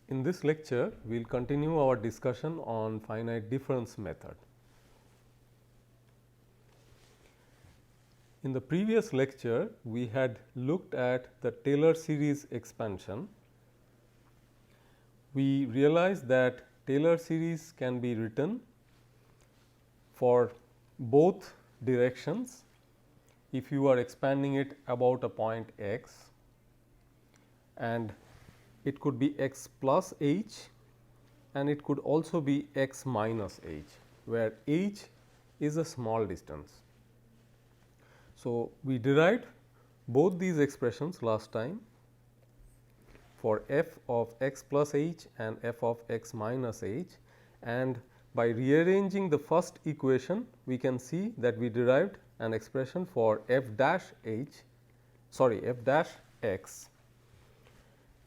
In this lecture, we will continue our discussion on finite difference method. In the previous lecture, we had looked at the Taylor series expansion. We realized that Taylor series can be written for both directions if you are expanding it about a point x, and it could be x plus h and it could also be x minus h, where h is a small distance. So, we derived both these expressions last time for f of x plus h and f of x minus h, and by rearranging the first equation we can see that we derived an expression for f dash x,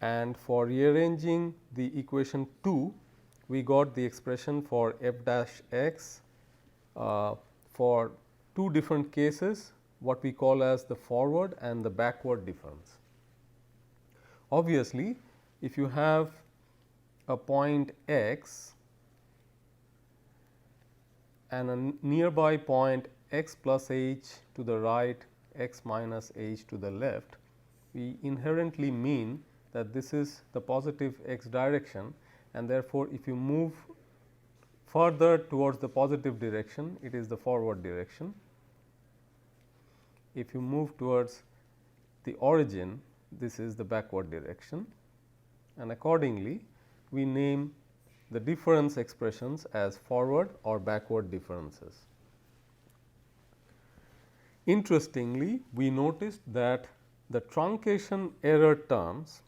and for rearranging the equation 2 we got the expression for f dash x for two different cases, what we call as the forward and the backward difference. Obviously, if you have a point x and a nearby point x plus h to the right, x minus h to the left, we inherently mean that this is the positive x direction, and therefore, if you move further towards the positive direction, it is the forward direction. If you move towards the origin, this is the backward direction, and accordingly we name the difference expressions as forward or backward differences. Interestingly, we noticed that the truncation error terms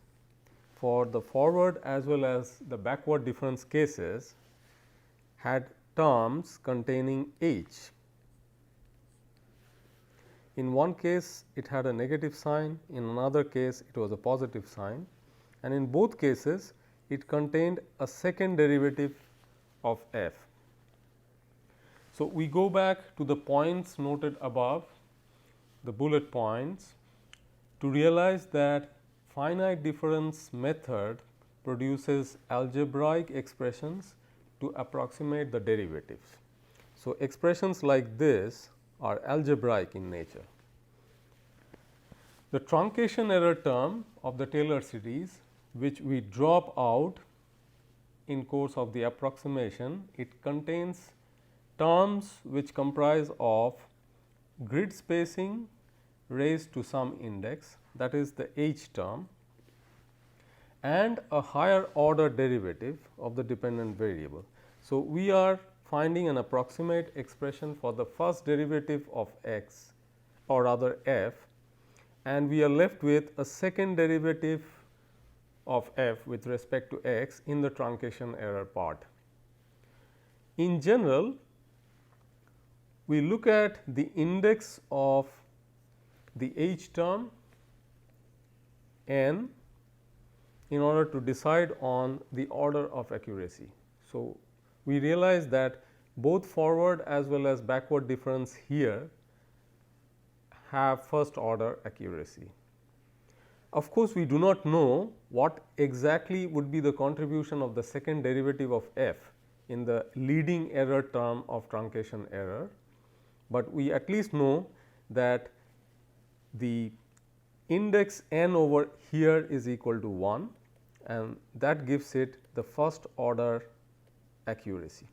for the forward as well as the backward difference cases had terms containing h. In one case it had a negative sign, in another case it was a positive sign, and in both cases it contained a second derivative of f. So, we go back to the points noted above, the bullet points, to realize that finite difference method produces algebraic expressions to approximate the derivatives. So, expressions like this are algebraic in nature. The truncation error term of the Taylor series, which we drop out in course of the approximation, it contains terms which comprise of grid spacing raised to some index, that is the h term, and a higher order derivative of the dependent variable. So, we are finding an approximate expression for the first derivative of x, or rather f, and we are left with a second derivative of f with respect to x in the truncation error part. In general, we look at the index of the h term n in order to decide on the order of accuracy. So, we realize that both forward as well as backward difference here have first order accuracy. Of course, we do not know what exactly would be the contribution of the second derivative of f in the leading error term of truncation error, but we at least know that the index n over here is equal to 1, and that gives it the first order accuracy.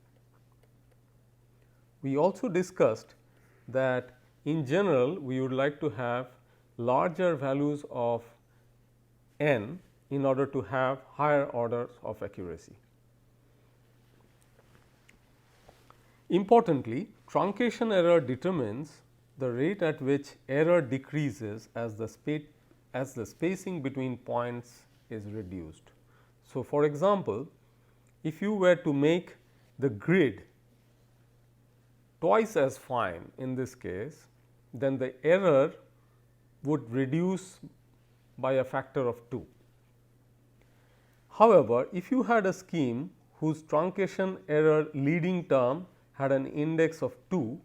We also discussed that in general we would like to have larger values of n in order to have higher orders of accuracy. Importantly, truncation error determines the rate at which error decreases as the spacing between points is reduced. So, for example, if you were to make the grid twice as fine in this case, then the error would reduce by a factor of 2. However, if you had a scheme whose truncation error leading term had an index of 2,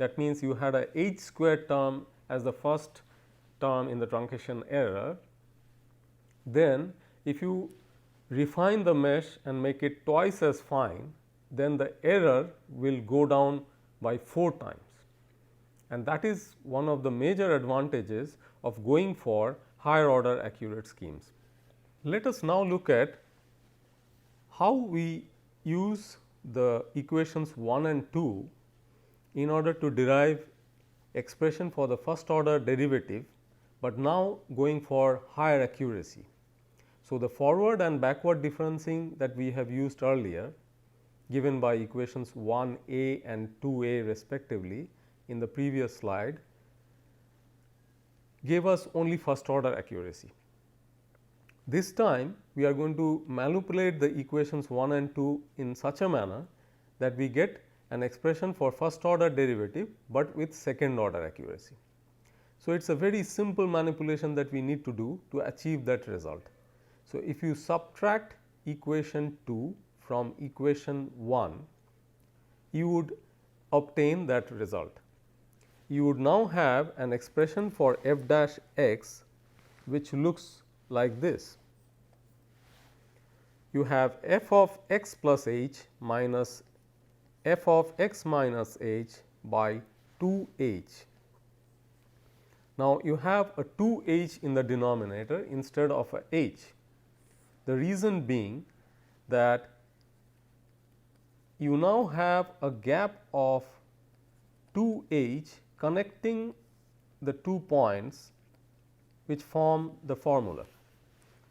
that means you had a h squared term as the first term in the truncation error, then if you refine the mesh and make it twice as fine, then the error will go down by 4 times, and that is one of the major advantages of going for higher order accurate schemes. Let us now look at how we use the equations 1 and 2 in order to derive expression for the first order derivative, but now going for higher accuracy. So, the forward and backward differencing that we have used earlier, given by equations 1a and 2a respectively in the previous slide, gave us only first order accuracy. This time we are going to manipulate the equations 1 and 2 in such a manner that we get an expression for first order derivative, but with second order accuracy. So, it is a very simple manipulation that we need to do to achieve that result. So, if you subtract equation 2 from equation 1, you would obtain that result. You would now have an expression for f dash x which looks like this. You have f of x plus h minus f of x minus h by 2 h. Now, you have a 2 h in the denominator instead of a h. The reason being that you now have a gap of 2 h connecting the 2 points which form the formula.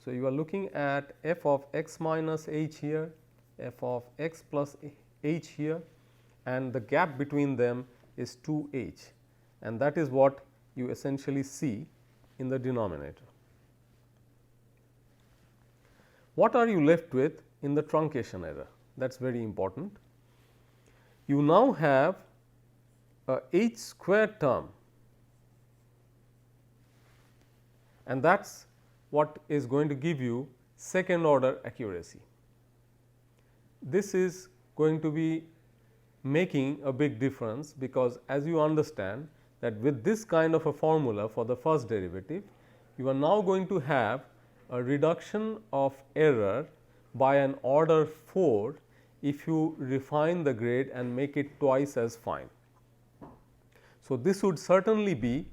So, you are looking at f of x minus h here, f of x plus h here, and the gap between them is 2 h, and that is what you essentially see in the denominator. What are you left with in the truncation error? That is very important. You now have a h squared term, and that is what is going to give you second order accuracy. This is going to be making a big difference, because as you understand that with this kind of a formula for the first derivative, you are now going to have a reduction of error by an order 4 if you refine the grade and make it twice as fine. So, this would certainly be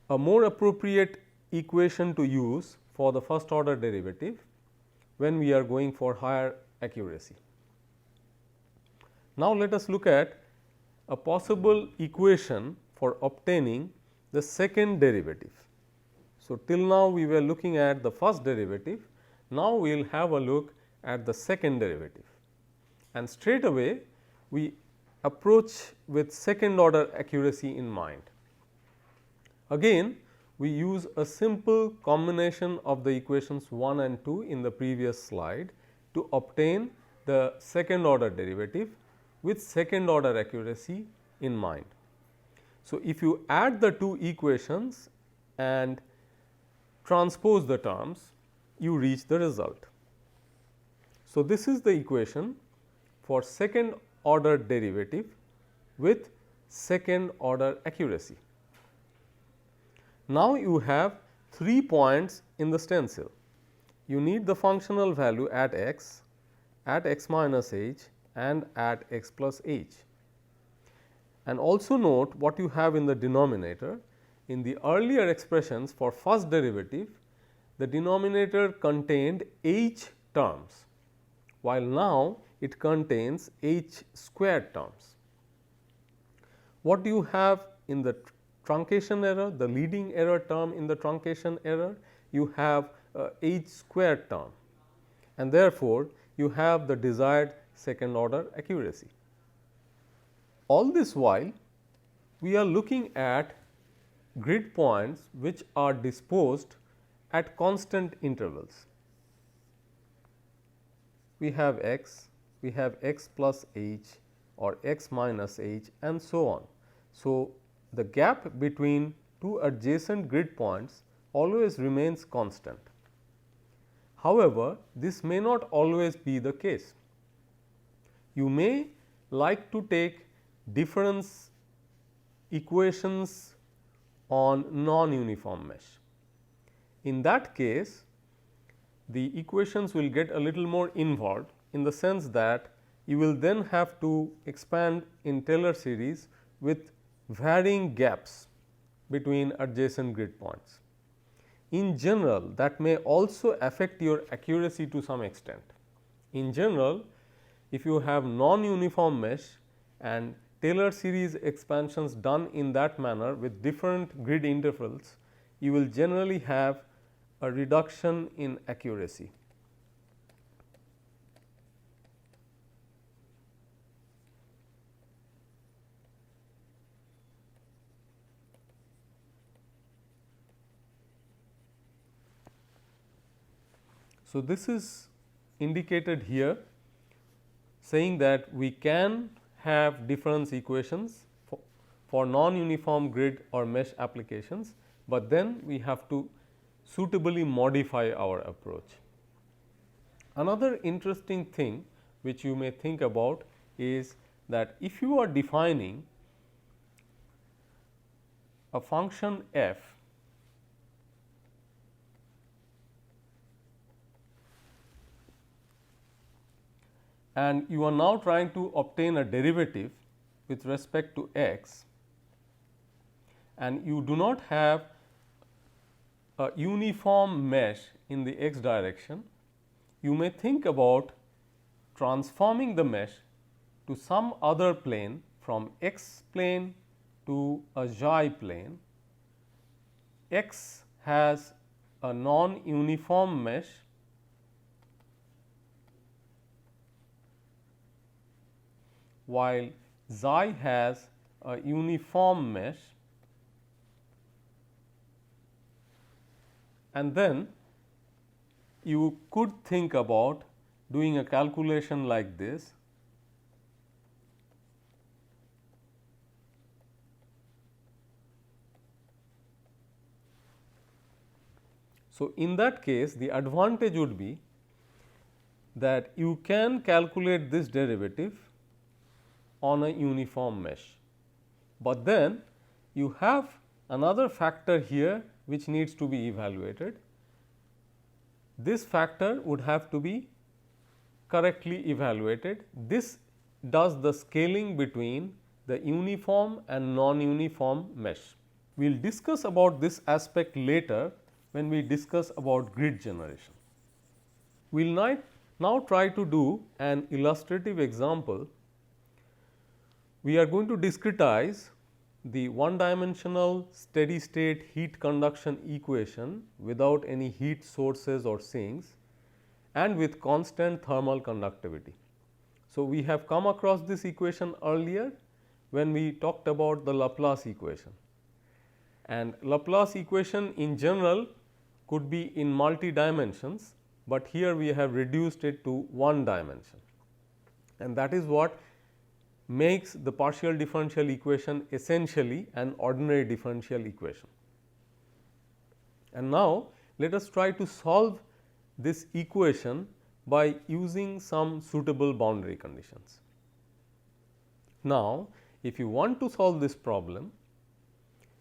a more appropriate equation to use for the first order derivative when we are going for higher accuracy. Now, let us look at a possible equation for obtaining the second derivative. So, till now we were looking at the first derivative, now we will have a look at the second derivative, and straight away we approach with second order accuracy in mind. Again, we use a simple combination of the equations 1 and 2 in the previous slide to obtain the second order derivative with second order accuracy in mind. So, if you add the two equations and transpose the terms, you reach the result. So, this is the equation for second order derivative with second order accuracy. Now, you have 3 points in the stencil. You need the functional value at x minus h, and at x plus h. And also note what you have in the denominator. In the earlier expressions for first derivative, the denominator contained h terms, while now it contains h squared terms. What do you have in the truncation error, the leading error term in the truncation error? You have h squared term, and therefore, you have the desired second order accuracy. All this while, we are looking at grid points which are disposed at constant intervals. We have x plus h, or x minus h, and so on. So, the gap between two adjacent grid points always remains constant. However, this may not always be the case. You may like to take difference equations on non-uniform mesh. In that case, the equations will get a little more involved, in the sense that you will then have to expand in Taylor series with varying gaps between adjacent grid points. In general, that may also affect your accuracy to some extent. In general, if you have non-uniform mesh and Taylor series expansions done in that manner with different grid intervals, you will generally have a reduction in accuracy. So, this is indicated here, saying that we can have difference equations for non-uniform grid or mesh applications, but then we have to suitably modify our approach. Another interesting thing which you may think about is that if you are defining a function f and you are now trying to obtain a derivative with respect to x, and you do not have a uniform mesh in the x direction, you may think about transforming the mesh to some other plane from x plane to a xi plane. X has a non-uniform mesh while xi has a uniform mesh, and then you could think about doing a calculation like this. So, in that case, the advantage would be that you can calculate this derivative on a uniform mesh, but then you have another factor here which needs to be evaluated. This factor would have to be correctly evaluated. This does the scaling between the uniform and non-uniform mesh. We will discuss about this aspect later when we discuss about grid generation. We will now try to do an illustrative example. We are going to discretize the one dimensional steady state heat conduction equation without any heat sources or sinks and with constant thermal conductivity. So, we have come across this equation earlier when we talked about the Laplace equation, and Laplace equation in general could be in multi dimensions, but here we have reduced it to one dimension, and that is what makes the partial differential equation essentially an ordinary differential equation. And now, let us try to solve this equation by using some suitable boundary conditions. Now, if you want to solve this problem,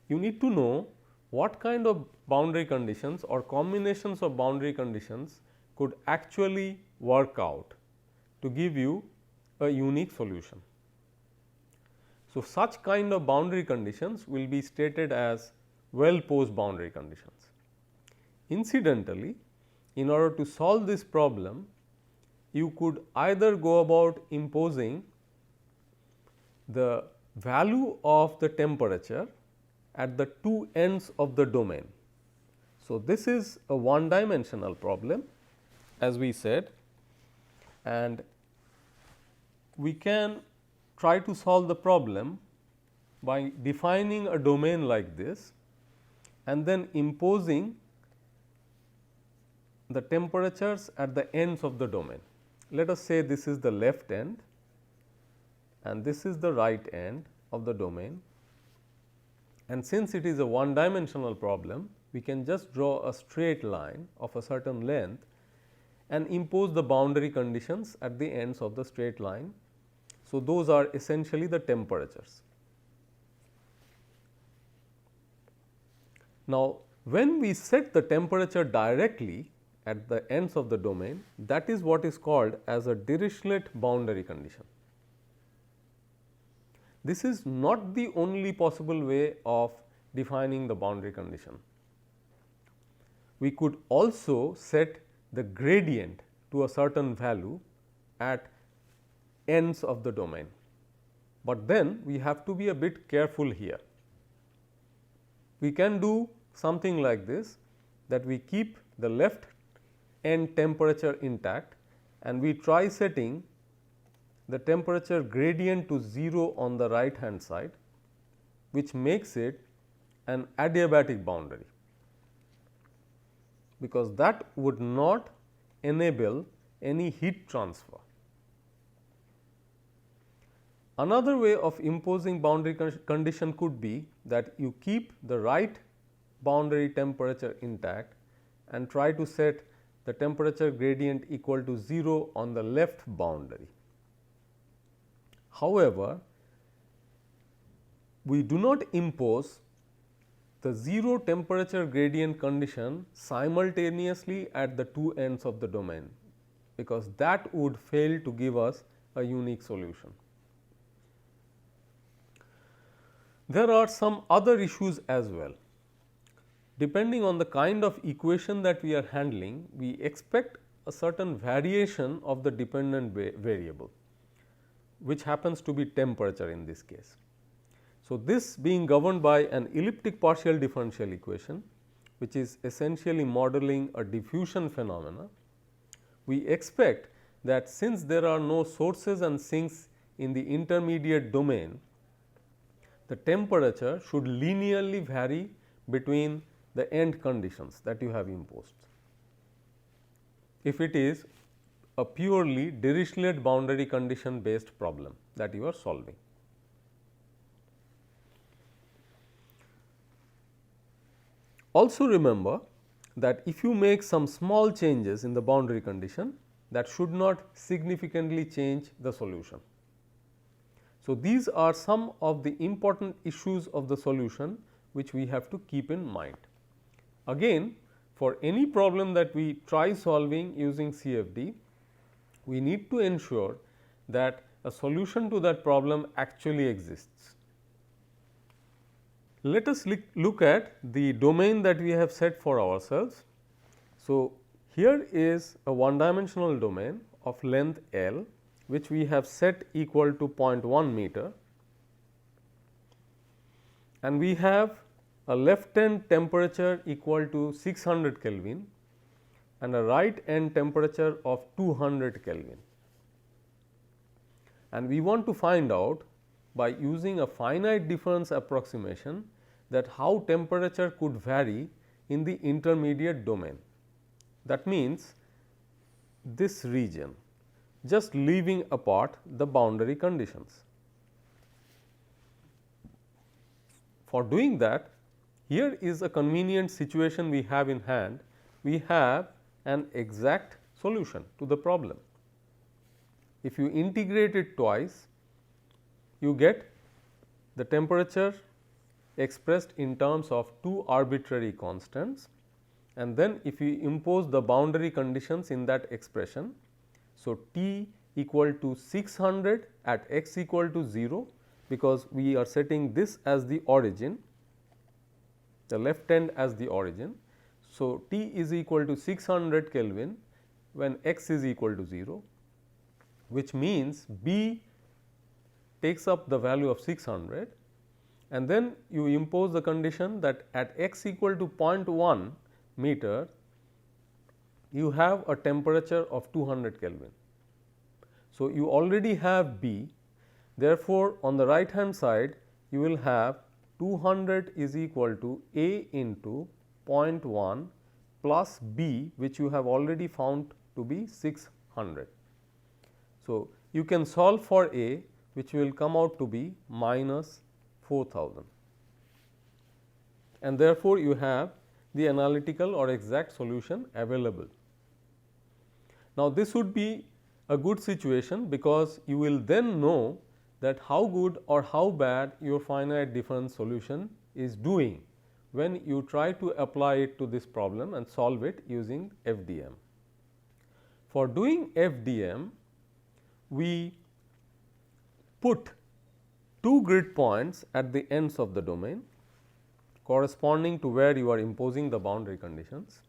you need to know what kind of boundary conditions or combinations of boundary conditions could actually work out to give you a unique solution. So, such kind of boundary conditions will be stated as well posed boundary conditions. Incidentally, in order to solve this problem, you could either go about imposing the value of the temperature at the two ends of the domain. So, this is a one dimensional problem, as we said, and we can try to solve the problem by defining a domain like this and then imposing the temperatures at the ends of the domain. Let us say this is the left end and this is the right end of the domain, and since it is a one dimensional problem, we can just draw a straight line of a certain length and impose the boundary conditions at the ends of the straight line. So, those are essentially the temperatures. Now, when we set the temperature directly at the ends of the domain, that is what is called as a Dirichlet boundary condition. This is not the only possible way of defining the boundary condition. We could also set the gradient to a certain value at ends of the domain, but then we have to be a bit careful here. We can do something like this, that we keep the left end temperature intact and we try setting the temperature gradient to 0 on the right hand side, which makes it an adiabatic boundary, because that would not enable any heat transfer. Another way of imposing boundary condition could be that you keep the right boundary temperature intact and try to set the temperature gradient equal to 0 on the left boundary. However, we do not impose the 0 temperature gradient condition simultaneously at the two ends of the domain, because that would fail to give us a unique solution. There are some other issues as well. Depending on the kind of equation that we are handling, we expect a certain variation of the dependent variable, which happens to be temperature in this case. So, this being governed by an elliptic partial differential equation, which is essentially modeling a diffusion phenomena, we expect that since there are no sources and sinks in the intermediate domain, the temperature should linearly vary between the end conditions that you have imposed, if it is a purely Dirichlet boundary condition based problem that you are solving. Also remember that if you make some small changes in the boundary condition, that should not significantly change the solution. So, these are some of the important issues of the solution which we have to keep in mind. Again, for any problem that we try solving using CFD, we need to ensure that a solution to that problem actually exists. Let us look at the domain that we have set for ourselves. So, here is a one dimensional domain of length L, which we have set equal to 0.1 meter, and we have a left end temperature equal to 600 Kelvin and a right end temperature of 200 Kelvin. And we want to find out by using a finite difference approximation that how temperature could vary in the intermediate domain. That means, this region, just leaving apart the boundary conditions. For doing that, here is a convenient situation we have in hand. We have an exact solution to the problem. If you integrate it twice, you get the temperature expressed in terms of two arbitrary constants, and then if you impose the boundary conditions in that expression. So, T equal to 600 at x equal to 0, because we are setting this as the origin, the left end as the origin. So, T is equal to 600 Kelvin when x is equal to 0, which means B takes up the value of 600, and then you impose the condition that at x equal to 0.1 meter, you have a temperature of 200 Kelvin. So, you already have B, therefore, on the right hand side you will have 200 is equal to A into 0.1 plus B, which you have already found to be 600. So, you can solve for A, which will come out to be minus 4000, and therefore, you have the analytical or exact solution available. Now, this would be a good situation, because you will then know that how good or how bad your finite difference solution is doing when you try to apply it to this problem and solve it using FDM. For doing FDM, we put two grid points at the ends of the domain corresponding to where you are imposing the boundary conditions,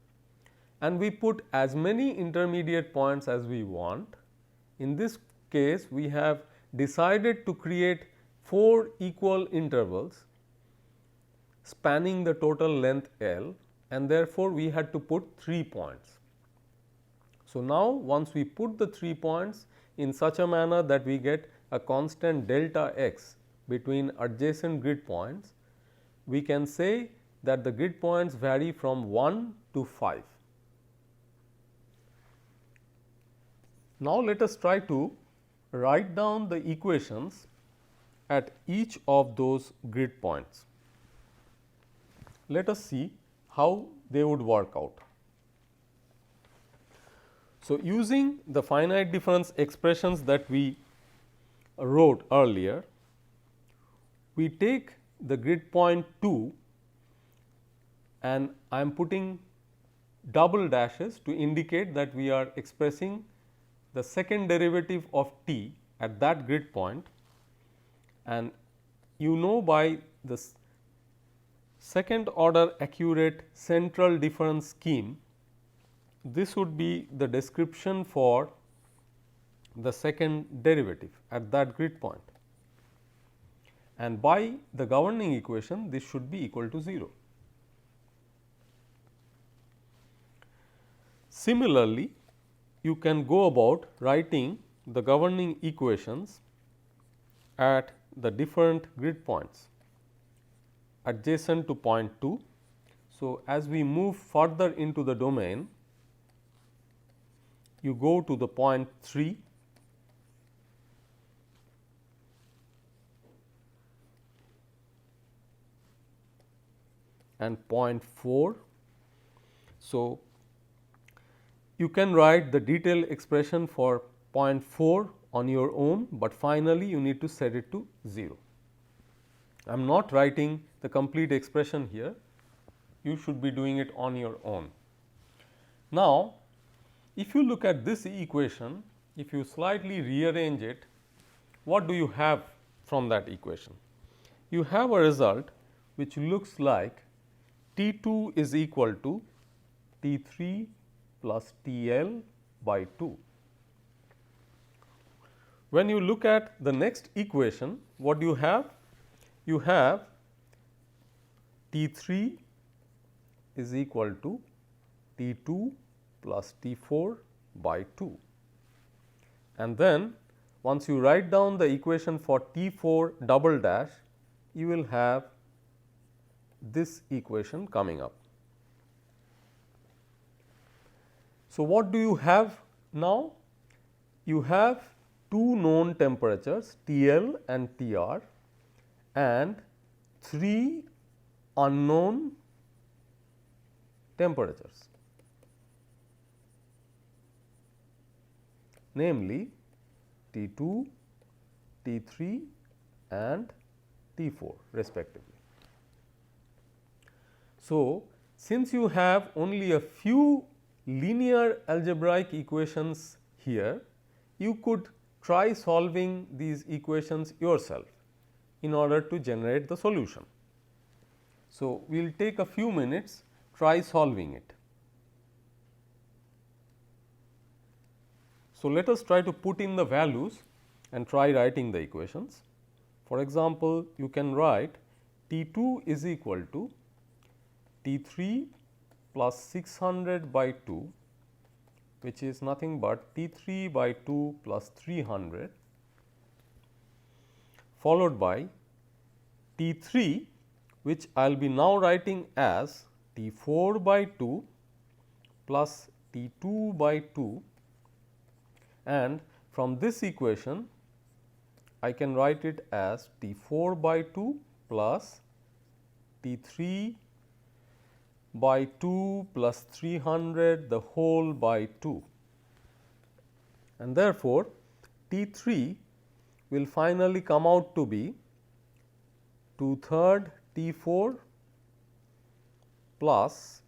and we put as many intermediate points as we want. In this case, we have decided to create 4 equal intervals spanning the total length L, and therefore, we had to put 3 points. So, now once we put the 3 points in such a manner that we get a constant delta x between adjacent grid points, we can say that the grid points vary from 1 to 5. Now, let us try to write down the equations at each of those grid points. Let us see how they would work out. So, using the finite difference expressions that we wrote earlier, we take the grid point 2 and I am putting double dashes to indicate that we are expressing the second derivative of t at that grid point, and you know by the second order accurate central difference scheme, this would be the description for the second derivative at that grid point, and by the governing equation this should be equal to 0. Similarly, you can go about writing the governing equations at the different grid points adjacent to point 2. So, as we move further into the domain, you go to the point 3 and point 4. So, you can write the detailed expression for point 4 on your own, but finally, you need to set it to 0. I am not writing the complete expression here, you should be doing it on your own. Now, if you look at this equation, if you slightly rearrange it, what do you have from that equation? You have a result which looks like T 2 is equal to T 3 plus T L by 2. When you look at the next equation, what do you have? You have T 3 is equal to T 2 plus T 4 by 2, and then once you write down the equation for T 4 double dash, you will have this equation coming up. So, what do you have now? You have two known temperatures T L and T R and 3 unknown temperatures, namely T 2, T 3 and T 4 respectively. So, since you have only a few linear algebraic equations here, you could try solving these equations yourself in order to generate the solution. So, we will take a few minutes, try solving it. So, let us try to put in the values and try writing the equations. For example, you can write T 2 is equal to T 3 plus 600 by 2, which is nothing but T 3 by 2 plus 300, followed by T 3, which I will be now writing as T 4 by 2 plus T 2 by 2, and from this equation I can write it as T 4 by 2 plus T 3 by 2 plus 300 the whole by 2, and therefore, T 3 will finally come out to be 2/3 T 4 plus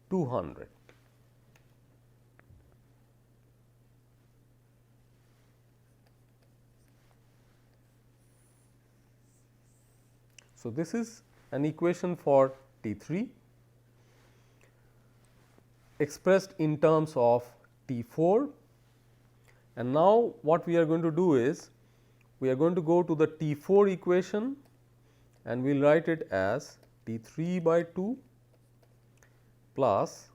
200. So, this is an equation for T3 expressed in terms of T4, and now what we are going to do is we are going to go to the T4 equation and we will write it as T3 by 2 plus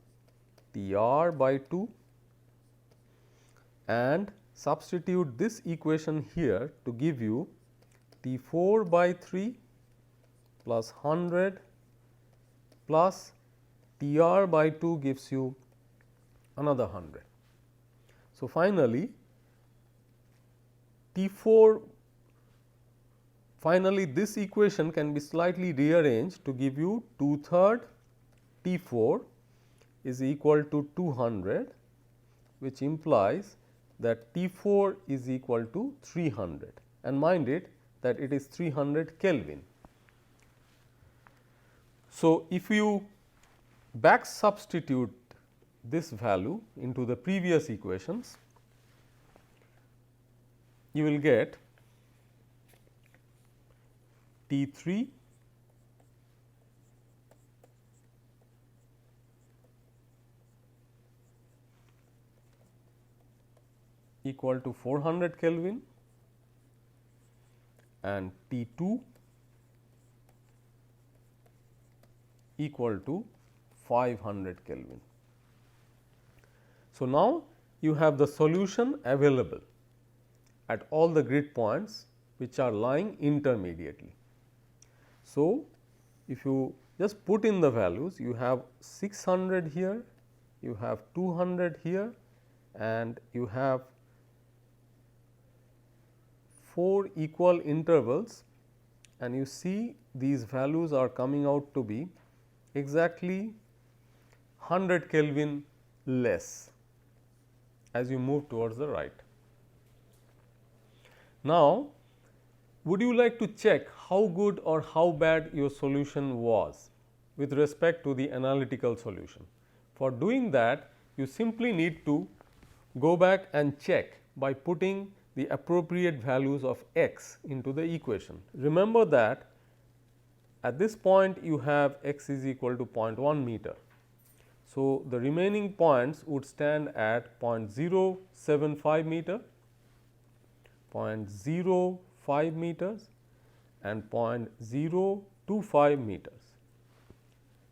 Tr by 2 and substitute this equation here to give you T4 by 3 plus 100 plus Tr by 2 gives you another 100. So, finally, this equation can be slightly rearranged to give you 2/3 T4 is equal to 200, which implies that T4 is equal to 300, and mind it that it is 300 Kelvin. So, if you back substitute this value into the previous equations, you will get T3 equal to 400 Kelvin and T2 equal to 500 Kelvin. So, now you have the solution available at all the grid points which are lying intermediately. So, if you just put in the values, you have 600 here, you have 200 here, and you have 4 equal intervals, and you see these values are coming out to be exactly 100 Kelvin less as you move towards the right. Now, would you like to check how good or how bad your solution was with respect to the analytical solution? For doing that, you simply need to go back and check by putting the appropriate values of x into the equation. Remember that at this point you have x is equal to 0.1 meter. So, the remaining points would stand at 0.075 meter, 0.05 meters and 0.025 meters.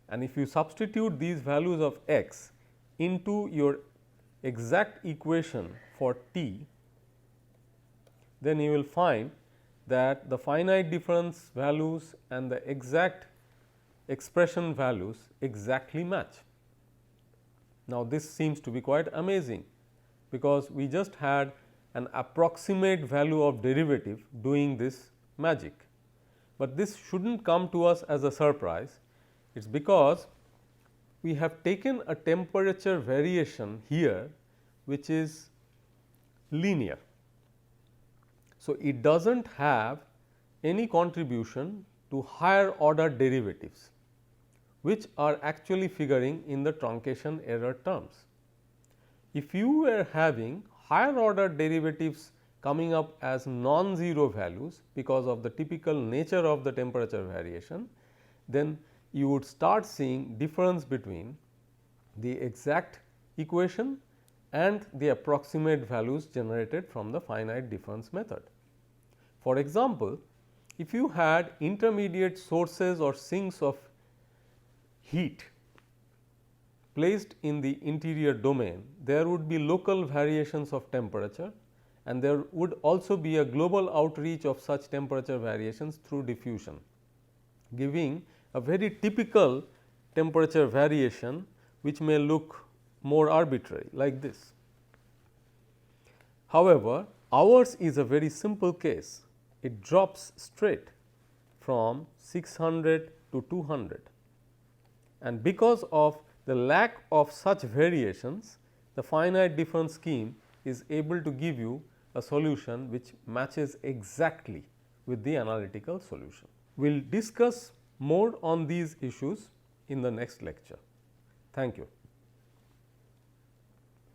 And if you substitute these values of x into your exact equation for t, then you will find that the finite difference values and the exact expression values exactly match. Now, this seems to be quite amazing, because we just had an approximate value of derivative doing this magic, but this should not come to us as a surprise. It is because we have taken a temperature variation here which is linear. So, it does not have any contribution to higher order derivatives, which are actually figuring in the truncation error terms. If you were having higher order derivatives coming up as non-zero values because of the typical nature of the temperature variation, then you would start seeing difference between the exact equation and the approximate values generated from the finite difference method. For example, if you had intermediate sources or sinks of heat placed in the interior domain, there would be local variations of temperature, and there would also be a global outreach of such temperature variations through diffusion, giving a very typical temperature variation which may look more arbitrary like this. However, ours is a very simple case. It drops straight from 600 to 200, and because of the lack of such variations, the finite difference scheme is able to give you a solution which matches exactly with the analytical solution. We will discuss more on these issues in the next lecture. Thank you.